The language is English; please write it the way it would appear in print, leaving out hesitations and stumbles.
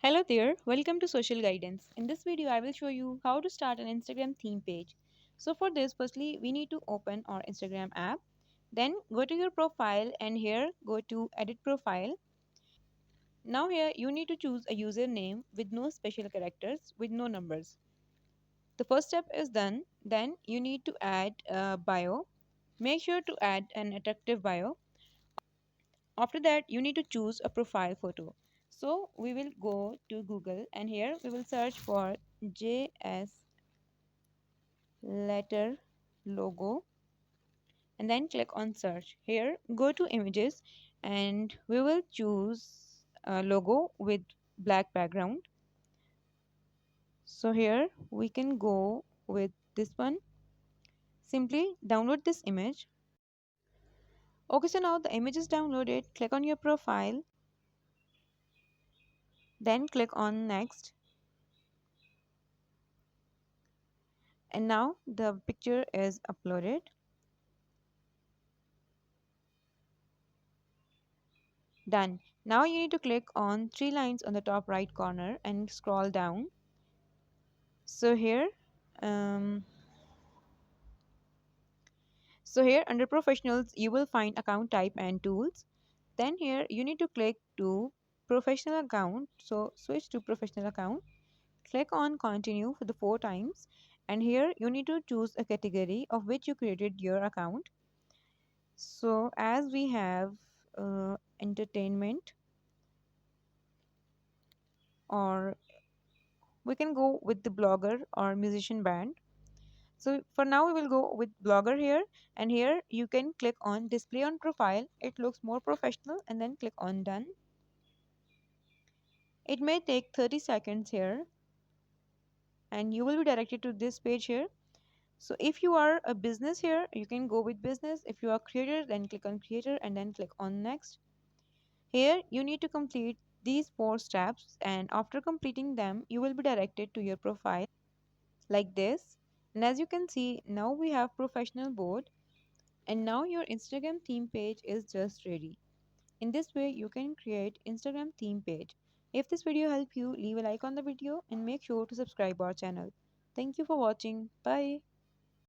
Hello there, welcome to Social Guidance. In this video, I will show you how to start an Instagram theme page. So for this, firstly, we need to open our Instagram app. Then go to your profile and here go to edit profile. Now here you need to choose a username with no special characters, with no numbers. The first step is done. Then you need to add a bio. Make sure to add an attractive bio. After that, you need to choose a profile photo. So we will go to Google and here we will search for JS letter logo and then click on search. Here go to images and we will choose a logo with black background. So here we can go with this one. Simply download this image. Okay, so now the image is downloaded. Click on your profile, then click on next. And now the picture is uploaded. Done. Now you need to click on three lines on the top right corner and scroll down. So here, um, under professionals, you will find account type and tools. Then here you need to click to professional account. So switch to professional account. Click on continue for the 4 times. And here you need to choose a category of which you created your account. So as we have entertainment, or we can go with the blogger or musician band. So for now we will go with blogger here, and here you can click on display on profile. It looks more professional and then click on done. It may take 30 seconds here and you will be directed to this page here. So if you are a business here, you can go with business. If you are creator, then click on creator and then click on next. Here you need to complete these 4 steps, and after completing them you will be directed to your profile like this. And as you can see, now we have professional board. And now your Instagram theme page is just ready. In this way, you can create Instagram theme page. If this video helped you, leave a like on the video and make sure to subscribe our channel. Thank you for watching. Bye.